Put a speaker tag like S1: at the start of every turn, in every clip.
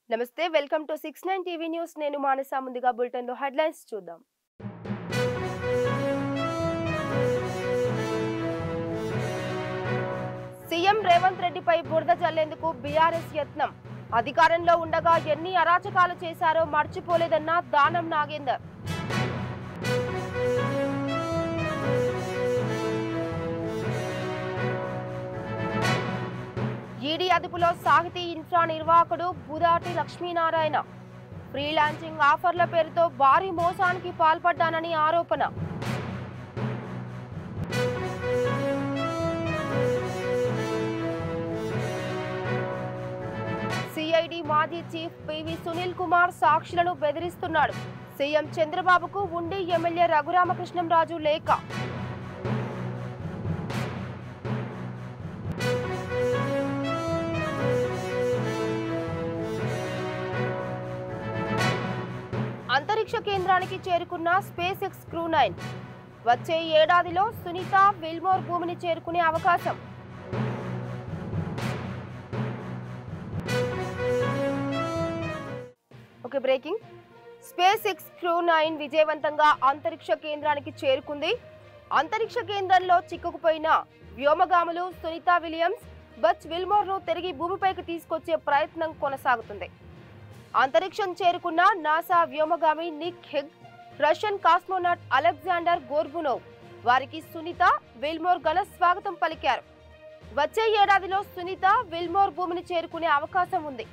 S1: నమస్తే welcome to 69 TV news నేను మానస ముందుగా బులెటిన్ లో హెడ్లైన్స్ చూద్దాం సీఎం రేవంత్ రెడ్డిపై బురద జల్లేందుకు బీఆర్ఎస్ యత్నం అధికారంలో ఉండగా ఎన్ని అరాచకాలు చేశారో మర్చిపోలేదన్న దానం నాగేందర్ ఈడీ అదుపులో సాహితీ ఇన్ఫ్రా నిర్వాహకుడు బుదాటి లక్ష్మీనారాయణ ఫ్రీలాన్సింగ్ ఆఫర్ల పేరుతో భారీ మోసానికి పాల్పడ్డానని ఆరోపణ సిఐడి మాజీ చీఫ్ పివి సునీల్ కుమార్ సాక్షులను బెదిరిస్తున్నాడు సీఎం చంద్రబాబుకు ఉండి ఎమ్మెల్యే రఘురామకృష్ణంరాజు లేఖ అంతరిక్ష కేంద్రానికి చేరుకున్న స్పేస్ ఎక్స్ క్రూ 9 వచ్చే ఏడాదిలో సునీత విల్మోర్ భూమిని చేరుకునే అవకాశం బ్రేకింగ్ స్పేస్ ఎక్స్ క్రూ 9 విజయవంతంగా అంతరిక్ష కేంద్రానికి చేరుకుంది అంతరిక్ష కేంద్రంలో చిక్కుకుపోయిన వ్యోమగాములు సునీత విలియమ్స్ బచ్ విల్మోర్ ను తిరిగి భూమిపైకి తీసుకొచ్చే ప్రయత్నం కొనసాగుతుంది అంతరిక్షం చేరుకున్న నాసా వ్యోమగామి Nick Hague Russian cosmonaut Alexander Gorbunov వారికి సునీత విల్మోర్ ఘన స్వాగతం పలికారు వచ్చే ఏడాదిలో సునీత విల్మోర్ భూమిని చేరుకునే అవకాశం ఉంది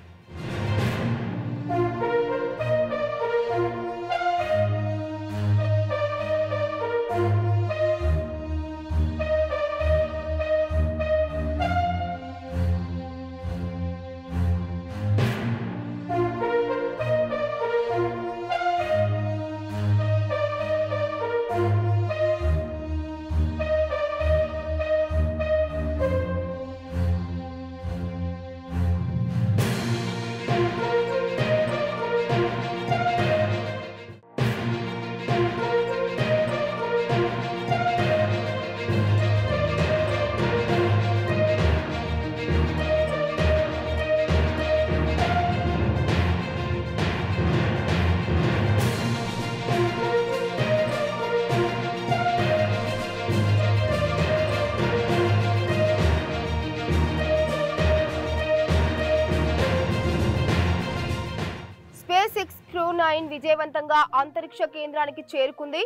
S1: విజయవంతంగా అంతరిక్ష కేంద్రానికి చేరుకుంది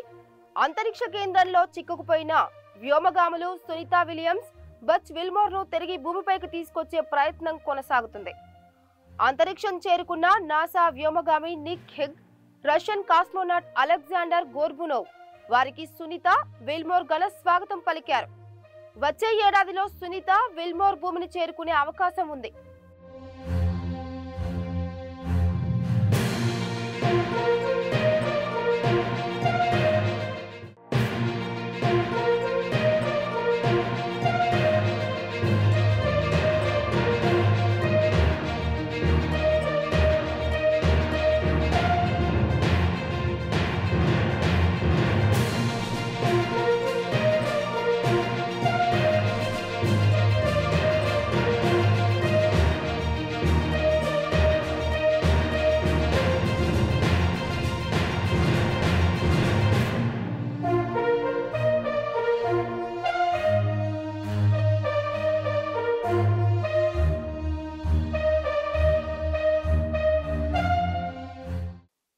S1: అంతరిక్ష కేంద్రంలో చిక్కుకుపోయిన వ్యోమగాములు సునీత విలియమ్స్ బచ్ విల్మోర్ ను తిరిగి భూమిపైకి తీసుకొచ్చే ప్రయత్నం కొనసాగుతుంది అంతరిక్షం చేరుకున్న నాసా వ్యోమగామి Nick Hague Russian cosmonaut Alexander Gorbunov వారికి సునీత విల్మోర్ ఘన స్వాగతం పలికారు వచ్చే ఏడాదిలో సునీత విల్మోర్ భూమిని చేరుకునే అవకాశం ఉంది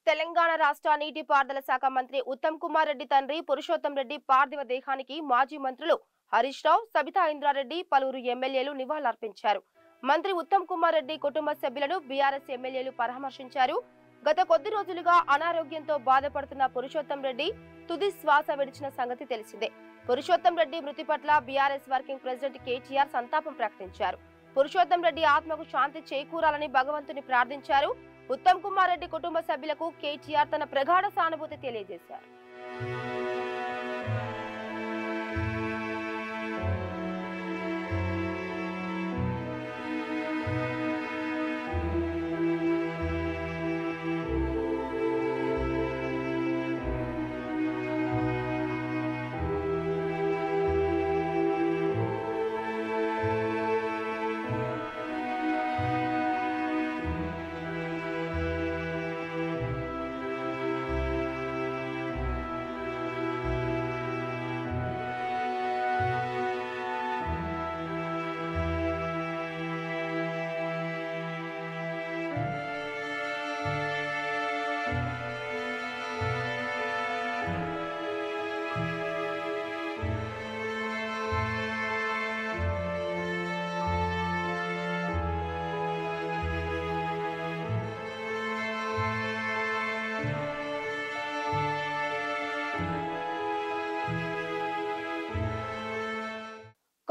S1: తెలంగాణ రాష్ట్ర నీటిపారుదల శాఖ మంత్రి ఉత్తమ్ కుమార్ రెడ్డి తండ్రి పురుషోత్తం రెడ్డి పార్థివ దేహానికి మాజీ మంత్రులు హరీష్ రావు సబితా ఇంద్రారెడ్డి పలువురు ఎమ్మెల్యేలు నివాళులర్పించారు మంత్రి ఉత్తమ్ కుమార్ రెడ్డి కుటుంబ సభ్యులను బీఆర్ఎస్ ఎమ్మెల్యేలు పరామర్శించారు గత కొద్ది రోజులుగా అనారోగ్యంతో బాధపడుతున్న పురుషోత్తం రెడ్డి తుది శ్వాస విడిచిన సంగతి తెలిసిందే పురుషోత్తం రెడ్డి మృతి పట్ల బీఆర్ఎస్ వర్కింగ్ ప్రెసిడెంట్ కేటీఆర్ సంతాపం ప్రకటించారు పురుషోత్తం రెడ్డి ఆత్మకు శాంతి చేకూరాలని భగవంతుని ప్రార్థించారు ఉత్తమ్ కుమార్ రెడ్డి కుటుంబ సభ్యులకు కేటీఆర్ తన ప్రగాఢ సానుభూతి తెలియజేశారు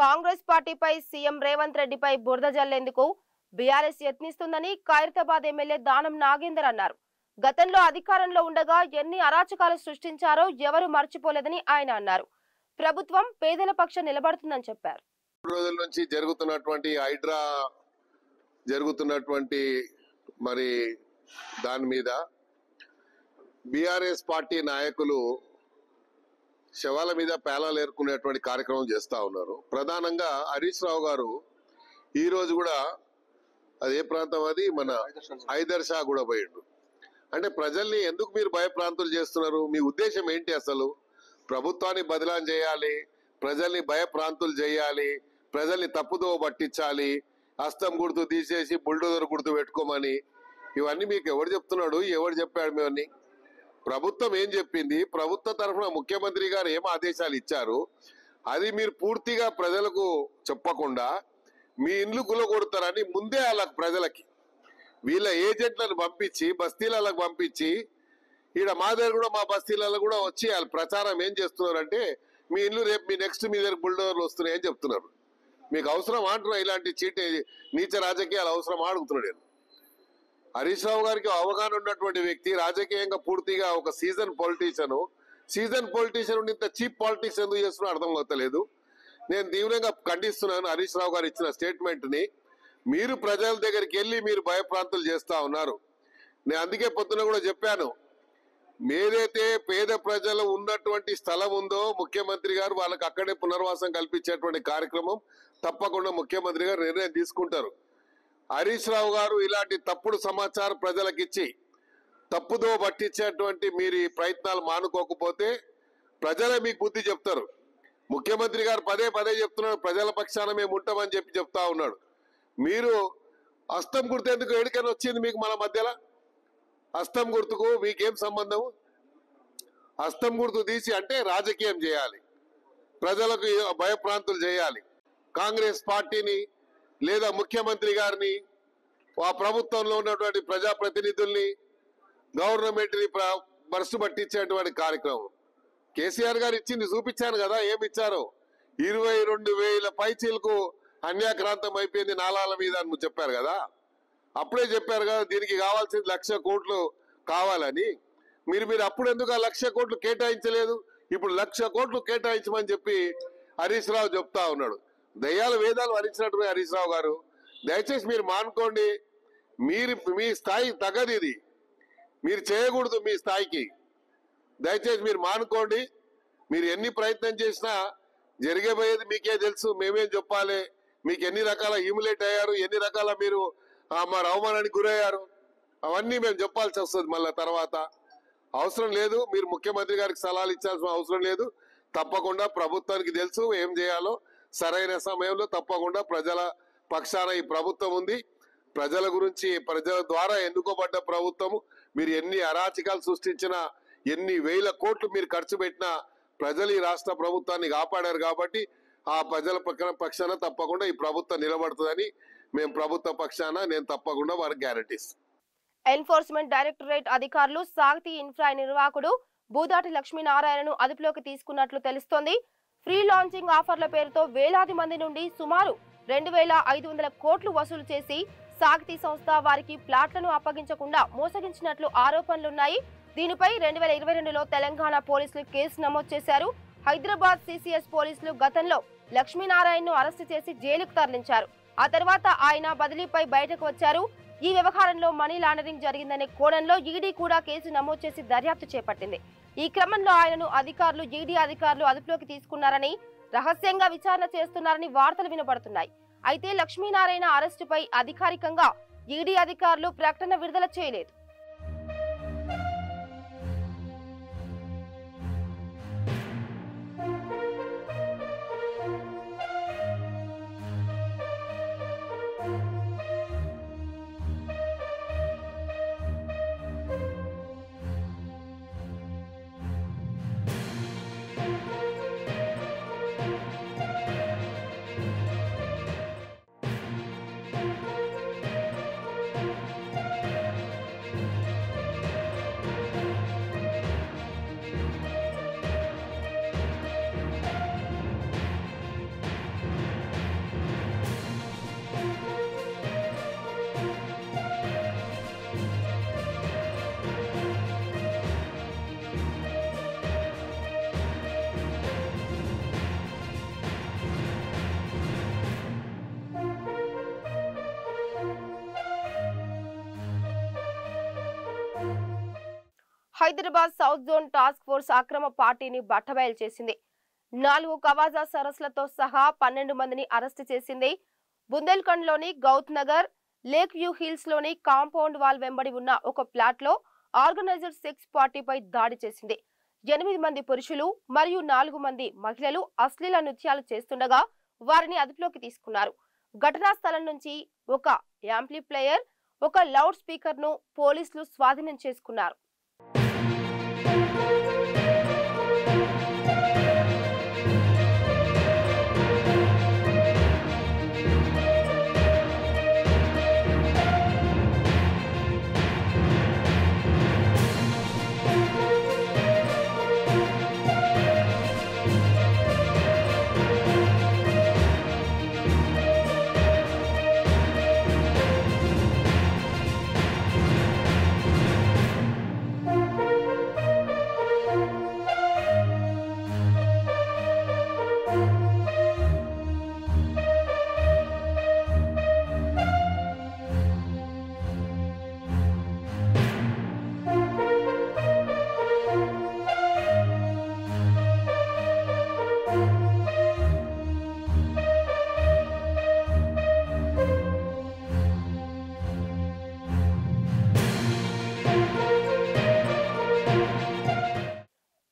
S1: కాంగ్రెస్ పార్టీపై సీఎం రేవంత్ రెడ్డిపై బురద జల్లేందుకు బీఆర్ఎస్ యత్నిస్తుందని ఖైరతాబాద్ ఎమ్మెల్యే దానం నాగేందర్ అన్నారు. గతంలో అధికారంలో ఉండగా ఎన్ని అరాచకాలు సృష్టించారో ఎవరు మర్చిపోలేదని ఆయన అన్నారు. ప్రభుత్వం పేదల పక్షం నిలబడుతుందని చెప్పారు.
S2: రోజుల నుంచి జరుగుతున్నటువంటి మరి దాని మీద బీఆర్ఎస్ పార్టీ నాయకులు శవాల మీద పేలాలు ఏరుకునేటువంటి కార్యక్రమం చేస్తా ఉన్నారు. ప్రధానంగా హరీష్ రావు గారు ఈ రోజు కూడా అది ఏ ప్రాంతం, అది మన హైదర్ షా కూడా పోయిండు. అంటే ప్రజల్ని ఎందుకు మీరు భయప్రాంతులు చేస్తున్నారు? మీ ఉద్దేశం ఏంటి? అసలు ప్రభుత్వాన్ని బదలాం చేయాలి, ప్రజల్ని భయప్రాంతులు చేయాలి, ప్రజల్ని తప్పుదో పట్టించాలి, హస్తం గుర్తు తీసేసి బుల్డోజర్ గుర్తు పెట్టుకోమని ఇవన్నీ మీకు ఎవరు చెప్తున్నాడు? ఎవరు చెప్పాడు? మేమన్నీ ప్రభుత్వం ఏం చెప్పింది? ప్రభుత్వ తరఫున ముఖ్యమంత్రి గారు ఏం ఆదేశాలు ఇచ్చారు? అది మీరు పూర్తిగా ప్రజలకు చెప్పకుండా మీ ఇండ్లు గులగొడతారని ముందే వాళ్ళకి ప్రజలకి వీళ్ళ ఏజెంట్లను పంపించి బస్తీలకు పంపించి ఈడ మా దగ్గర కూడా మా బస్తీలలో కూడా వచ్చి వాళ్ళు ప్రచారం ఏం చేస్తున్నారంటే మీ ఇల్లు రేపు మీ నెక్స్ట్ మీ దగ్గర బుల్డోజర్లు వస్తున్నాయి అని చెప్తున్నారు. మీకు అవసరం అంటున్నా? ఇలాంటి నీచ రాజకీయాలు అవసరం అడుగుతున్నాడు నేను. హరీష్ రావు గారికి అవగాహన ఉన్నటువంటి వ్యక్తి, రాజకీయంగా పూర్తిగా ఒక సీజన్ పొలిటీషియన్ ఇంత చీప్ పాలిటిక్స్ ఎందుకు చేస్తున్నా అర్థం అవుతలేదు. నేను తీవ్రంగా ఖండిస్తున్నాను హరీష్ రావు గారు ఇచ్చిన స్టేట్మెంట్ ని. మీరు ప్రజల దగ్గరికి వెళ్ళి మీరు భయప్రాంతులు చేస్తా ఉన్నారు. నేను అందుకే పొద్దున కూడా చెప్పాను, ఏదైతే పేద ప్రజలు ఉన్నటువంటి స్థలం ఉందో ముఖ్యమంత్రి గారు వాళ్ళకి అక్కడే పునర్వాసం కల్పించేటువంటి కార్యక్రమం తప్పకుండా ముఖ్యమంత్రి గారు నిర్ణయం తీసుకుంటారు. హరీష్ రావు గారు ఇలాంటి తప్పుడు సమాచారం ప్రజలకు ఇచ్చి తప్పుదో పట్టించేటువంటి మీరు ఈ ప్రయత్నాలు మానుకోకపోతే ప్రజలే మీకు బుద్ధి చెప్తారు. ముఖ్యమంత్రి గారు పదే చెప్తున్నాడు, ప్రజల పక్షాన మేము ఉంటామని చెప్తా ఉన్నాడు. మీరు హస్తం గుర్తు ఎందుకు ఎడికని వచ్చింది మీకు? మన మధ్యలో హస్తం గుర్తుకు మీకేం సంబంధం? హస్తం గుర్తు తీసి అంటే రాజకీయం చేయాలి, ప్రజలకు భయప్రాంతులు చేయాలి, కాంగ్రెస్ పార్టీని లేదా ముఖ్యమంత్రి గారిని, ఆ ప్రభుత్వంలో ఉన్నటువంటి ప్రజాప్రతినిధుల్ని, గవర్నమెంట్ ని బస్సు పట్టించేటువంటి కార్యక్రమం. కేసీఆర్ గారు ఇచ్చింది చూపించాను కదా, ఏమి ఇచ్చారో 22,000 పైచీలకు అన్యాక్రాంతం అయిపోయింది నాలాల మీద అని చెప్పారు కదా. అప్పుడే చెప్పారు కదా దీనికి కావాల్సింది 1,00,000 కోట్లు కావాలని. మీరు అప్పుడు ఎందుకు 1,00,000 కోట్లు కేటాయించలేదు? ఇప్పుడు 1,00,000 కోట్లు కేటాయించమని చెప్పి హరీష్ రావు చెప్తా ఉన్నాడు. దయ్యాల వేదాలు వరించినట్టు హరీష్ రావు గారు, దయచేసి మీరు మానుకోండి. మీ స్థాయి తగదు, ఇది మీరు చేయకూడదు. మీ స్థాయికి దయచేసి మీరు మానుకోండి. మీరు ఎన్ని ప్రయత్నం చేసినా జరిగబోయేది మీకే తెలుసు. మేమేం చెప్పాలి? మీకు ఎన్ని రకాల హ్యూమిలేట్ అయ్యారు, ఎన్ని రకాల మీరు మరి అవమానానికి గురయ్యారు, అవన్నీ మేము చెప్పాల్సి వస్తుంది మళ్ళీ తర్వాత. అవసరం లేదు, మీరు ముఖ్యమంత్రి గారికి సలహాలు ఇచ్చాల్సిన అవసరం లేదు. తప్పకుండా ప్రభుత్వానికి తెలుసు ఏం చేయాలో. సరైన సమయంలో తప్పకుండా ప్రజల పక్షాన ఈ ప్రభుత్వం ఉంది. ప్రజల గురించి, ప్రజల ద్వారా ఎన్నుకోబడ్డ ప్రభుత్వము. మీరు ఎన్ని అరాచకాలు సృష్టించినా, ఎన్ని వేల కోట్లు మీరు ఖర్చు పెట్టినా ప్రజలు ఈ రాష్ట్ర ప్రభుత్వాన్ని కాపాడారు కాబట్టి ఆ ప్రజల పక్షాన తప్పకుండా ఈ ప్రభుత్వం నిలబడుతుందని మేము ప్రభుత్వ పక్షాన నేను తప్పకుండా వారికి గ్యారెంటీస్.
S1: ఎన్ఫోర్స్మెంట్ డైరెక్టరేట్ అధికారులు సాగతి ఇన్ఫ్రా నిర్వాహకుడు బూదాటి లక్ష్మీనారాయణను అదుపులోకి తీసుకున్నట్లు తెలుస్తోంది. ఫ్రీ లాంచింగ్ ఆఫర్ల పేరుతో వేలాది మంది నుండి సుమారు 2,500 కోట్లు వసూలు చేసి సాగతి సంస్థ వారికి ప్లాట్లను అప్పగించకుండా మోసగించినట్లు ఆరోపణలున్నాయి. దీనిపై 2022లో తెలంగాణ పోలీసులు కేసు నమోదు చేశారు. హైదరాబాద్ సిసిఎస్ పోలీసులు గతంలో లక్ష్మీనారాయణను అరెస్టు చేసి జైలుకు తరలించారు. ఆ తర్వాత ఆయన బదిలీపై బయటకు వచ్చారు. ఈ వ్యవహారంలో మనీ లాండరింగ్ జరిగిందనే కోణంలో ఈడీ కూడా కేసు నమోదు చేసి దర్యాప్తు చేపట్టింది. ఈ క్రమంలో ఆయనను ఈడీ అధికారులు అదుపులోకి తీసుకున్నారని, రహస్యంగా విచారణ చేస్తున్నారని వార్తలు వినపడుతున్నాయి. అయితే లక్ష్మీనారాయణ అరెస్టుపై అధికారికంగా ఈడీ అధికారులు ప్రకటన విడుదల చేయలేదు. Hyderabad south zone task force అక్రమ పార్టీని బట్టబయలు చేసింది. 4 కవాజా సరస్సులతో సహా 12 మందిని అరెస్టు చేసింది. బుందేల్ఖండ్లోని Gautam Nagar, lake view hills లోని కాంపౌండ్ వాల్ వెంబడి ఉన్న ఒక ప్లాట్ లో ఆర్గనైజర్ సెక్స్ పార్టీపై దాడి చేసింది. 8 మంది పురుషులు మరియు 4 మంది మహిళలు అశ్లీల నృత్యాలు చేస్తుండగా వారిని అదుపులోకి తీసుకున్నారు. ఘటనా స్థలం నుంచి ఒక యాంప్లిఫైయర్, ఒక లౌడ్ స్పీకర్ ను పోలీసులు స్వాధీనం చేసుకున్నారు.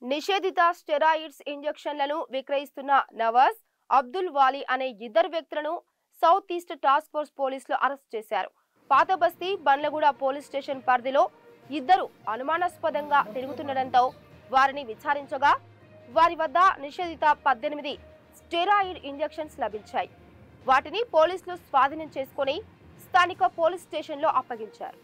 S1: నిషేధిత స్టెరాయిడ్స్ ఇంజెక్షన్లను విక్రయిస్తున్న నవాజ్, అబ్దుల్ వాలీ అనే 2 వ్యక్తులను సౌత్ ఈస్ట్ టాస్క్ ఫోర్స్ పోలీసులు అరెస్ట్ చేశారు. పాత బస్తీ బండ్లగూడ పోలీస్ స్టేషన్ పరిధిలో 2 అనుమానాస్పదంగా తిరుగుతుండటంతో వారిని విచారించగా వారి వద్ద నిషేధిత 18 స్టెరాయిడ్ ఇంజెక్షన్స్ లభించాయి. వాటిని పోలీసులు స్వాధీనం చేసుకుని స్థానిక పోలీస్ స్టేషన్లో అప్పగించారు.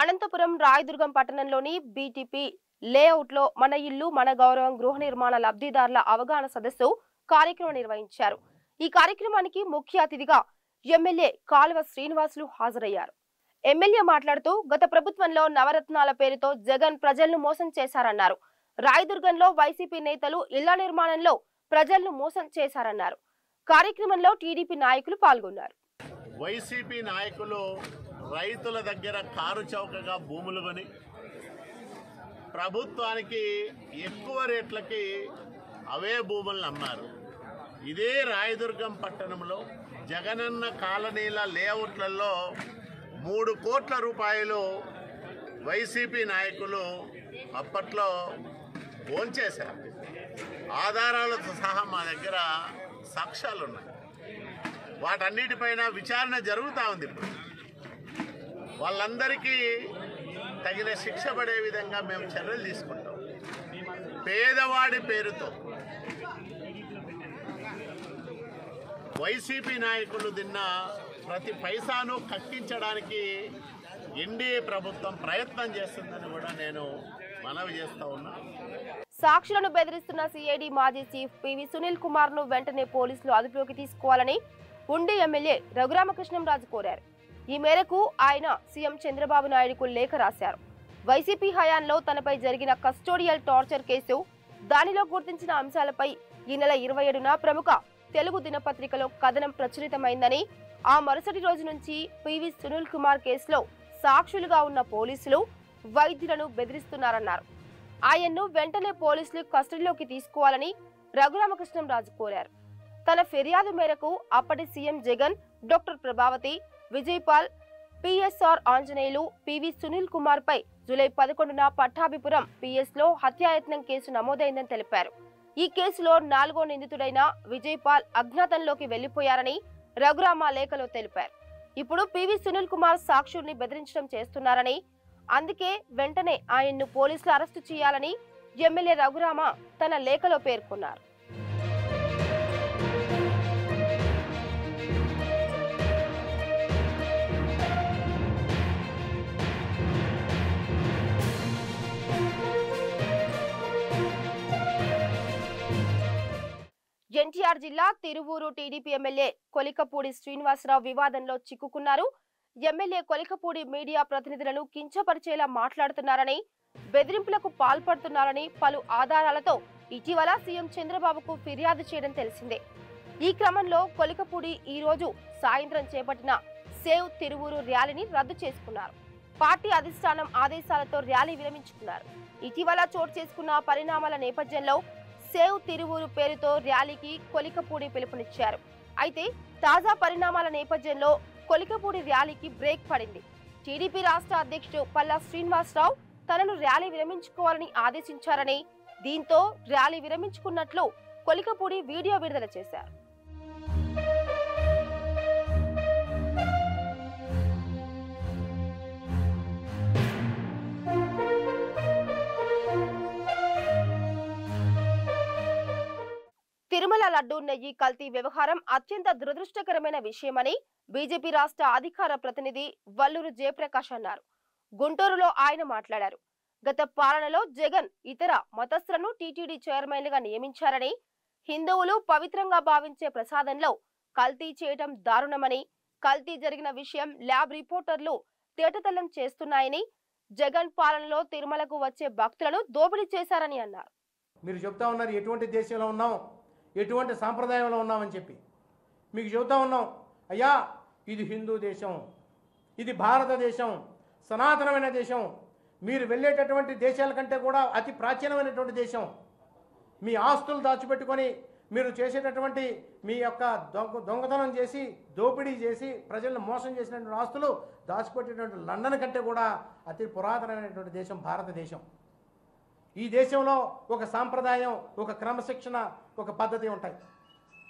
S1: అనంతపురం రాయదుర్గం పట్టణంలోని బీటీపీ లేఅవుట్ లో మన ఇల్లు మన గౌరవం గృహ నిర్మాణ లబ్ధిదారుల అవగాహన సదస్సు కార్యక్రమం నిర్వహించారు. ఈ కార్యక్రమానికి ముఖ్య అతిథిగా ఎమ్మెల్యే కాలువ శ్రీనివాసులు హాజరయ్యారు. ఎమ్మెల్యే మాట్లాడుతూ గత ప్రభుత్వంలో నవరత్నాల పేరుతో జగన్ ప్రజలను మోసం చేశారన్నారు. రాయదుర్గంలో వైసీపీ నేతలు ఇళ్ల నిర్మాణంలో ప్రజలను మోసం చేశారన్నారు. కార్యక్రమంలో టీడీపీ నాయకులు పాల్గొన్నారు.
S3: వైసీపీ నాయకులు రైతుల దగ్గర కారు చౌకగా భూములు కొని ప్రభుత్వానికి ఎక్కువ రేట్లకి అవే భూములను అమ్మారు. ఇదే రాయదుర్గం పట్టణంలో జగనన్న కాలనీల లేఅవుట్లలో 3 కోట్ల రూపాయలు వైసీపీ నాయకులు అప్పట్లో భోంచేశారు. ఆధారాలతో సహా మా దగ్గర సాక్ష్యాలు ఉన్నాయి. వాటన్నిటిపైన విచారణ జరుగుతూ ఉంది. ఇప్పుడు వాళ్ళందరికీ తగిన శిక్ష పడే విధంగా మేము చర్యలు తీసుకుంటాం. పేదవాడి పేరుతో వైసీపీ నాయకులు తిన్న ప్రతి పైసాను కక్కించడానికి ఎన్డీఏ ప్రభుత్వం ప్రయత్నం చేస్తుందని కూడా నేను మనవి చేస్తా ఉన్నా.
S1: సాక్షులను బెదిరిస్తున్న సిఐడి మాజీ చీఫ్ పివి సునీల్ కుమార్ ను వెంటనే పోలీసులు అదుపులోకి తీసుకోవాలని ఉండి ఎమ్మెల్యే రఘురామకృష్ణంరాజు కోరారు. ఈ మేరకు ఆయన సీఎం చంద్రబాబు నాయుడుకు లేఖ రాశారు. వైసీపీ హయాంలో తనపై జరిగిన కస్టోడియల్ టార్చర్ కేసు, దానిలో గుర్తించిన అంశాలపై ఈ నెల 27న ప్రముఖ తెలుగు దినపత్రికలో కథనం ప్రచురితమైందని, ఆ మరుసటి రోజు నుంచి పివి సునీల్ కుమార్ కేసులో సాక్షులుగా ఉన్న పోలీసులు వైద్యులను బెదిరిస్తున్నారన్నారు. ఆయన్ను వెంటనే పోలీసులు కస్టడీలోకి తీసుకోవాలని రఘురామకృష్ణంరాజు కోరారు. తన ఫిర్యాదు మేరకు అప్పటి CM Jagan, doctor Prabhavati, Vijayapal, PSR Anjaneyulu PV Sunil Kumar పై జూలై 11న పట్టాభిపురం పిఎస్ లో హత్యాయత్నం కేసు నమోదైందని తెలిపారు. ఈ కేసులో 4వ నిందితుడైన విజయపాల్ అజ్ఞాతంలోకి వెళ్లిపోయారని రఘురామ లేఖలో తెలిపారు. ఇప్పుడు పివి సునీల్ కుమార్ సాక్షుల్ని బెదిరించడం చేస్తున్నారని, అందుకే వెంటనే ఆయన్ను పోలీసులు అరెస్టు చేయాలని ఎమ్మెల్యే రఘురామ తన లేఖలో పేర్కొన్నారు. ఎన్టీఆర్ జిల్లా తిరువూరు టీడీపీ ఎమ్మెల్యే కొలికపూడి శ్రీనివాసరావు వివాదంలో చిక్కుకున్నారు. ఎమ్మెల్యే కొలికపూడి మీడియా ప్రతినిధులను కించపరిచేలా మాట్లాడుతున్నారని, బెదిరింపులకు పాల్పడుతున్నారని పలు ఆధారాలతో ఇటీవల సీఎం చంద్రబాబుకు ఫిర్యాదు చేయడం తెలిసిందే. ఈ క్రమంలో కొలికపూడి ఈ రోజు సాయంత్రం చేపట్టిన సేవ్ తిరువూరు ర్యాలీని రద్దు చేసుకున్నారు. పార్టీ అధిష్టానం ఆదేశాలతో ర్యాలీ విరమించుకున్నారు. ఇటీవల చోటు చేసుకున్న పరిణామాల నేపథ్యంలో సేవ్ తిరువూరు పేరుతో ర్యాలీకి కొలికపూడి పిలుపునిచ్చారు. అయితే తాజా పరిణామాల నేపథ్యంలో కొలికపూడి ర్యాలీకి బ్రేక్ పడింది. టీడీపీ రాష్ట్ర అధ్యక్షుడు పల్లా శ్రీనివాసరావు తనను ర్యాలీ విరమించుకోవాలని ఆదేశించారని, దీంతో ర్యాలీ విరమించుకున్నట్లు కొలికపూడి వీడియో విడుదల చేశారు. తిరుమల లడ్డూ నెయ్యి కల్తీ వ్యవహారం అత్యంత దురదృష్టకరమైన విషయమని బీజేపీ రాష్ట్ర అధికార ప్రతినిధి వల్లూరు జయప్రకాష్ అన్నారు. గుంటూరులో ఆయన మాట్లాడారు. గత పాలనలో జగన్ ఇతర మతస్థులను టీటీడీ చైర్మన్లుగా నియమించారని, హిందువులు పవిత్రంగా భావించే ప్రసాదంలో కల్తీ చేయడం దారుణమని, కల్తీ జరిగిన విషయం ల్యాబ్ రిపోర్టర్లు తేటతెల్లం చేస్తున్నాయని, జగన్ పాలనలో తిరుమలకు వచ్చే భక్తులను దోపిడీ చేశారని అన్నారు.
S4: మీరు చెప్తా ఉన్నారు ఎటువంటి దేశంలో ఉన్నాం, ఎటువంటి సాంప్రదాయంలో ఉన్నామని చెప్పి మీకు చెబుతా ఉన్నాం. అయ్యా, ఇది హిందూ దేశం, ఇది భారతదేశం, సనాతనమైన దేశం. మీరు వెళ్ళేటటువంటి దేశాల కంటే కూడా అతి ప్రాచీనమైనటువంటి దేశం. మీ ఆస్తులు దాచిపెట్టుకొని మీరు చేసేటటువంటి మీ యొక్క దొంగతనం చేసి దోపిడీ చేసి ప్రజలను మోసం చేసినటువంటి ఆస్తులు దాచిపెట్టేటువంటి లండన్ కంటే కూడా అతి పురాతనమైనటువంటి దేశం భారతదేశం. ఈ దేశంలో ఒక సాంప్రదాయం, ఒక క్రమశిక్షణ, ఒక పద్ధతి ఉంటాయి.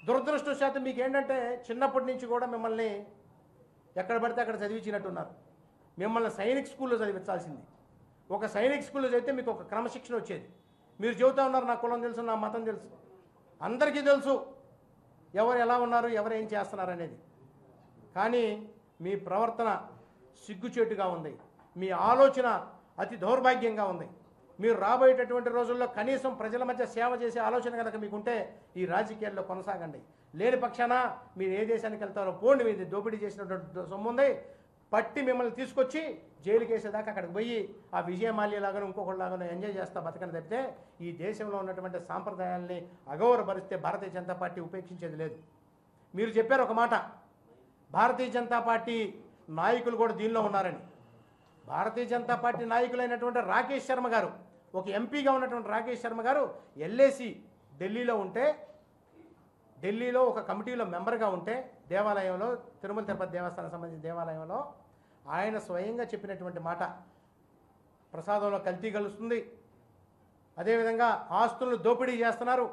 S4: దురదృష్టవశాత్తు మీకు ఏంటంటే చిన్నప్పటి నుంచి కూడా మిమ్మల్ని ఎక్కడ పడితే అక్కడ చదివించినట్టున్నారు. మిమ్మల్ని సైనిక్ స్కూల్లో చదివించాల్సింది. ఒక సైనిక్ స్కూల్లో చదివితే మీకు ఒక క్రమశిక్షణ వచ్చేది. మీరు చెబుతా ఉన్నారు నా కులం తెలుసు, నా మతం తెలుసు, అందరికీ తెలుసు ఎవరు ఎలా ఉన్నారు, ఎవరు ఏం చేస్తున్నారు అనేది. కానీ మీ ప్రవర్తన సిగ్గుచేటుగా ఉంది, మీ ఆలోచన అతి దౌర్భాగ్యంగా ఉంది. మీరు రాబోయేటటువంటి రోజుల్లో కనీసం ప్రజల మధ్య సేవ చేసే ఆలోచన కనుక మీకుంటే ఈ రాజకీయాల్లో కొనసాగండి. లేని పక్షాన మీరు ఏ దేశానికి వెళ్తారో పోండి. మీది దోపిడీ చేసినటువంటి సొమ్ము ఉంది, పట్టి మిమ్మల్ని తీసుకొచ్చి జైలుకి వేసేదాకా అక్కడికి పోయి ఆ విజయమాల్యలాగానో ఇంకొకటిలాగానో ఎంజాయ్ చేస్తా బతకని తప్పితే ఈ దేశంలో ఉన్నటువంటి సాంప్రదాయాల్ని అగౌరవపరిస్తే భారతీయ జనతా పార్టీ ఉపేక్షించేది లేదు. మీరు చెప్పారు ఒక మాట, భారతీయ జనతా పార్టీ నాయకులు కూడా దీనిలో ఉన్నారని. భారతీయ జనతా పార్టీ నాయకులైనటువంటి రాకేష్ శర్మ గారు, ఒక ఎంపీగా ఉన్నటువంటి రాకేష్ శర్మ గారు ఎల్ఏసి ఢిల్లీలో ఉంటే, ఢిల్లీలో ఒక కమిటీలో మెంబర్గా ఉంటే దేవాలయంలో, తిరుమల తిరుపతి దేవస్థానం సంబంధించిన దేవాలయంలో ఆయన స్వయంగా చెప్పినటువంటి మాట, ప్రసాదంలో కల్తీ కలుస్తుంది, అదేవిధంగా ఆస్తులను దోపిడీ చేస్తున్నారు,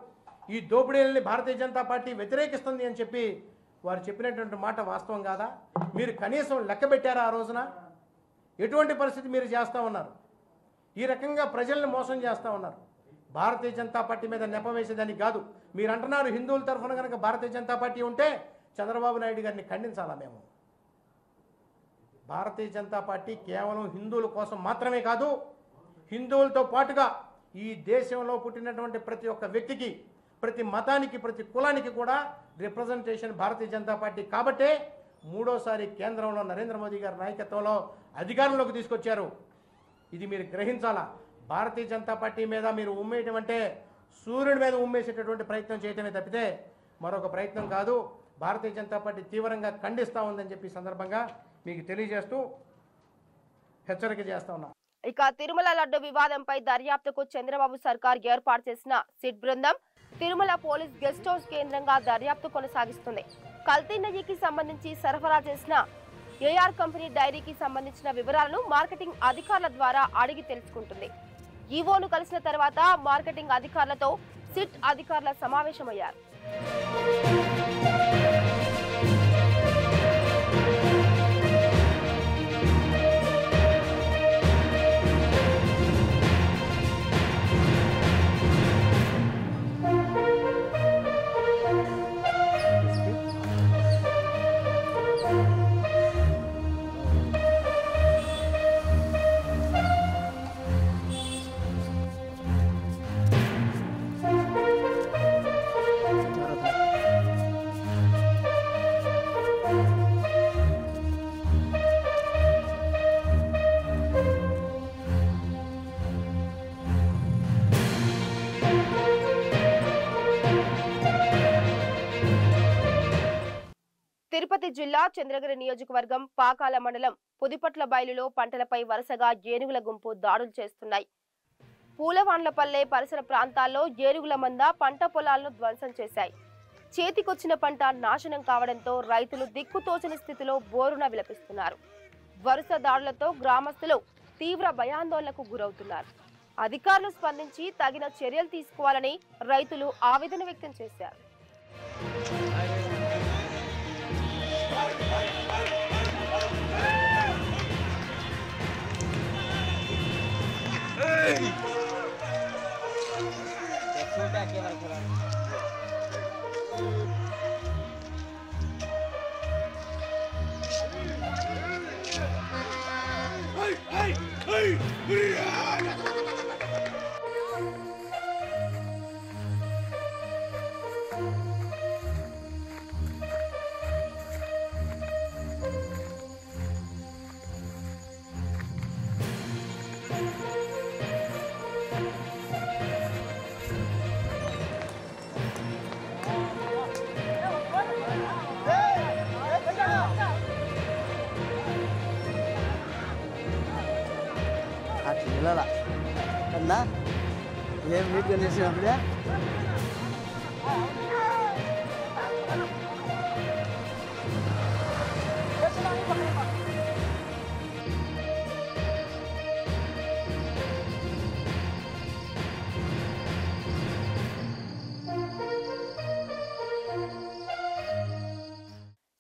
S4: ఈ దోపిడీలని భారతీయ జనతా పార్టీ వ్యతిరేకిస్తుంది అని చెప్పి వారు చెప్పినటువంటి మాట వాస్తవం కాదా? మీరు కనీసం లెక్క పెట్టారా ఆ రోజున? ఎటువంటి పరిస్థితి మీరు చేస్తూ ఉన్నారు? ఈ రకంగా ప్రజల్ని మోసం చేస్తూ ఉన్నారు. భారతీయ జనతా పార్టీ మీద నెపం వేసేదానికి కాదు. మీరు అంటున్నారు హిందువుల తరఫున కనుక భారతీయ జనతా పార్టీ ఉంటే చంద్రబాబు నాయుడు గారిని ఖండించాలా మేము? భారతీయ జనతా పార్టీ కేవలం హిందువుల కోసం మాత్రమే కాదు, హిందువులతో పాటుగా ఈ దేశంలో పుట్టినటువంటి ప్రతి ఒక్క వ్యక్తికి, ప్రతి మతానికి, ప్రతి కులానికి కూడా రిప్రజెంటేషన్ భారతీయ జనతా పార్టీ. కాబట్టే మూడోసారి కేంద్రంలో నరేంద్ర మోదీ గారి నాయకత్వంలో అధికారంలోకి తీసుకొచ్చారు. ఇది మీరు గ్రహించాలా. భారతీయ జనతా పార్టీ మీద మీరు ఉమ్మేయటం అంటే సూర్యుడి మీద ఉమ్మేసేటటువంటి ప్రయత్నం చేయటమే తప్పితే మరొక ప్రయత్నం కాదు. భారతీయ జనతా పార్టీ తీవ్రంగా ఖండిస్తూ ఉందని చెప్పి సందర్భంగా మీకు తెలియజేస్తూ హెచ్చరిక చేస్తా ఉన్నా.
S1: ఇక తిరుమల లడ్డు వివాదంపై దర్యాప్తుకు చంద్రబాబు సర్కార్ ఏర్పాటు చేసిన సిట్ బృందం తిరుమల పోలీస్ గెస్ట్ హౌస్ కేంద్రంగా దర్యాప్తు కొనసాగిస్తుంది. కల్తీ నెయ్యికి సంబంధించి సరఫరా చేసిన ఏఆర్ కంపెనీ డైరీకి సంబంధించిన వివరాలను మార్కెటింగ్ అధికారుల ద్వారా అడిగి తెలుసుకుంటుంది. ఈవోను కలిసిన తర్వాత మార్కెటింగ్ అధికారులతో సిట్ అధికారుల సమావేశమయ్యారు. తిరుపతి జిల్లా చంద్రగిరి నియోజకవర్గం పాకాల మండలం పుదిపట్ల బయలులో పంటలపై వరుసగా ఏనుగుల గుంపు దాడులు చేస్తున్నాయి. పూలవాండ్లపల్లె పరిసర ప్రాంతాల్లో ఏనుగుల మంద పంట పొలాలను ధ్వంసం చేశాయి. చేతికొచ్చిన పంట నాశనం కావడంతో రైతులు దిక్కుతోచని స్థితిలో బోరున విలపిస్తున్నారు. వరుస దాడులతో గ్రామస్తులు తీవ్ర భయాందోళనకు గురవుతున్నారు. అధికారులు స్పందించి తగిన చర్యలు తీసుకోవాలని రైతులు ఆవేదన వ్యక్తం చేశారు.
S5: అట్లా కన్నా ఏం నీట్గా చేసినప్పుడే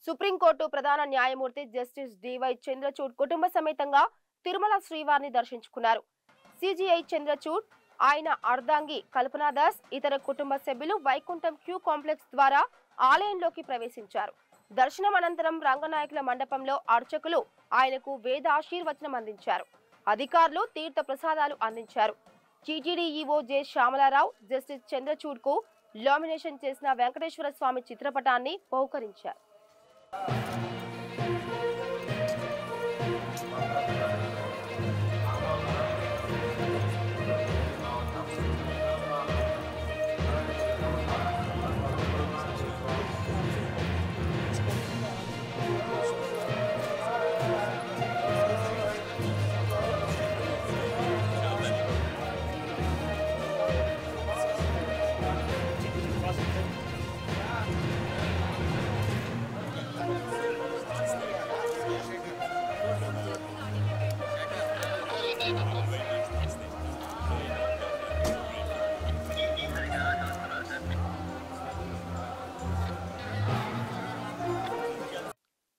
S1: సుప్రీంకోర్టు ప్రధాన న్యాయమూర్తి జస్టిస్ డివై చంద్రచూడ్ కుటుంబ సమేతంగా తిరుమల శ్రీవారిని దర్శించుకున్నారు. సిజిఐ చంద్రచూడ్, ఆయన అర్ధాంగి కల్పనాదాస్, ఇతర కుటుంబ సభ్యులు వైకుంఠం క్యూ కాంప్లెక్స్ ద్వారా ఆలయంలోకి ప్రవేశించారు. దర్శనం అనంతరం రంగనాయకుల మండపంలో అర్చకులు ఆయనకు వేద ఆశీర్వచనం అందించారు. అధికారులు తీర్థ ప్రసాదాలు అందించారు. TTD EO J Shyamala Rao justice Chandrachud కు లామినేషన్ చేసిన వెంకటేశ్వర స్వామి చిత్రపటాన్ని బహుకరించారు.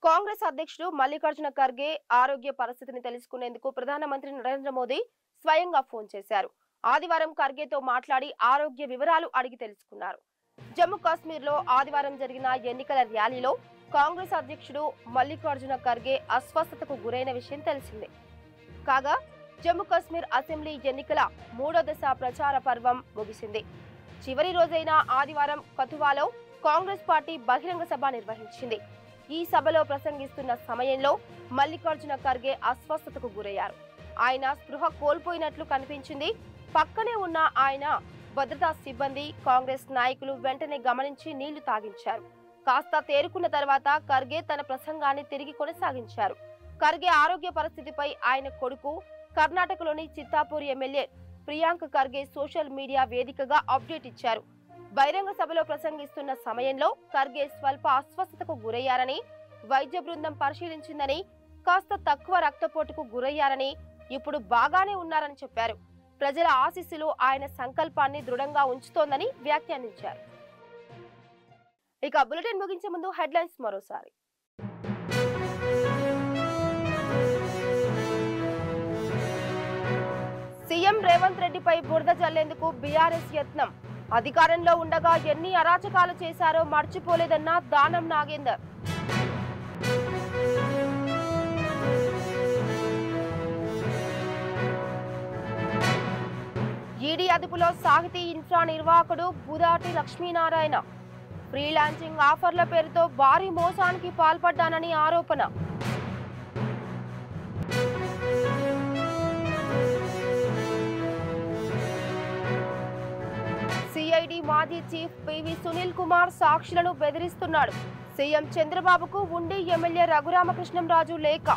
S1: కాంగ్రెస్ అధ్యక్షుడు మల్లికార్జున ఖర్గే ఆరోగ్య పరిస్థితిని తెలుసుకునేందుకు ప్రధానమంత్రి నరేంద్ర మోదీ స్వయంగా ఫోన్ చేశారు. ఆదివారం ఖర్గేతో మాట్లాడి ఆరోగ్య వివరాలు అడిగి తెలుసుకున్నారు. జమ్మూ కాశ్మీర్ లో ఆదివారం జరిగిన ఎన్నికల ర్యాలీలో కాంగ్రెస్ అధ్యక్షుడు మల్లికార్జున ఖర్గే అస్వస్థతకు గురైన విషయం తెలిసిందే. కాగా జమ్మూ కాశ్మీర్ అసెంబ్లీ ఎన్నికల 3వ దశ ప్రచార పర్వం ముగిసింది. చివరి రోజైన ఆదివారం కథువాలో కాంగ్రెస్ పార్టీ బహిరంగ సభ నిర్వహించింది. ఈ సభలో ప్రసంగిస్తున్న సమయంలో మల్లికార్జున ఖర్గే అస్వస్థతకు గురయ్యారు. ఆయన స్పృహ కోల్పోయినట్లు కనిపించింది. పక్కనే ఉన్న ఆయన భద్రతా సిబ్బంది, కాంగ్రెస్ నాయకులు వెంటనే గమనించి నీళ్లు తాగించారు. కాస్త తేరుకున్న తర్వాత ఖర్గే తన ప్రసంగాన్ని తిరిగి కొనసాగించారు. ఖర్గే ఆరోగ్య పరిస్థితిపై ఆయన కొడుకు కర్ణాటకలోని Chittapur MLA Priyank Kharge social media వేదికగా అప్డేట్ ఇచ్చారు. బహిరంగ సభలో ప్రసంగిస్తున్న సమయంలో ఖర్గే స్వల్ప అస్వస్థతకు గురయ్యారని, వైద్య బృందం పరిశీలించిందని, కాస్త తక్కువ రక్తపోటుకు గురయ్యారని, ఇప్పుడు బాగానే ఉన్నారని చెప్పారు. ప్రజల ఆశీస్సులు ఆయన సంకల్పాన్ని దృఢంగా ఉంచుతోందని వ్యాఖ్యానించారు. ఇక బులెటిన్ ముగించే ముందు హెడ్లైన్స్ మరోసారి. సీఎం రేవంత్ రెడ్డిపై బురద జల్లేందుకు బీఆర్ఎస్ యత్నం. అధికారంలో ఉండగా ఎన్ని అరాచకాలు చేశారో మర్చిపోలేదన్న దానం నాగేందర్. ఈడీ అదుపులో సాహితీ ఇన్ఫ్రా నిర్వాహకుడు బుదాటి లక్ష్మీనారాయణ. ఫ్రీలాన్సింగ్ ఆఫర్ల పేరుతో భారీ మోసానికి పాల్పడ్డానని ఆరోపణ. సిఐడి మాజీ చీఫ్ పివి సునీల్ కుమార్ సాక్షులను బెదిరిస్తున్నాడు. సీఎం చంద్రబాబుకు ఉండి ఎమ్మెల్యే రఘురామకృష్ణంరాజు లేఖ.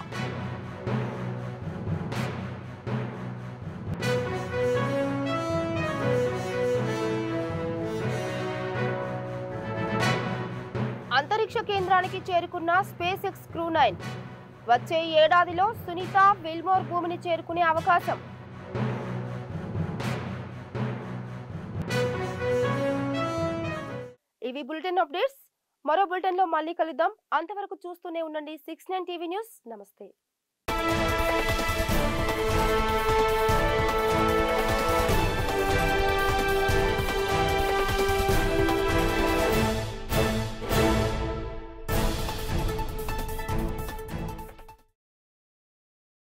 S1: అంతరిక్ష కేంద్రానికి చేరుకున్న స్పేస్ ఎక్స్ క్రూ 9. వచ్చే ఏడాదిలో సునీత విల్మోర్ భూమిని చేరుకునే అవకాశం. ఇవి బులెటిన్ అప్డేట్స్. మరో బులెటిన్ లో మళ్ళీ కలుద్దాం. అంతవరకు చూస్తూనే ఉండండి 69 టీవీ న్యూస్. నమస్తే.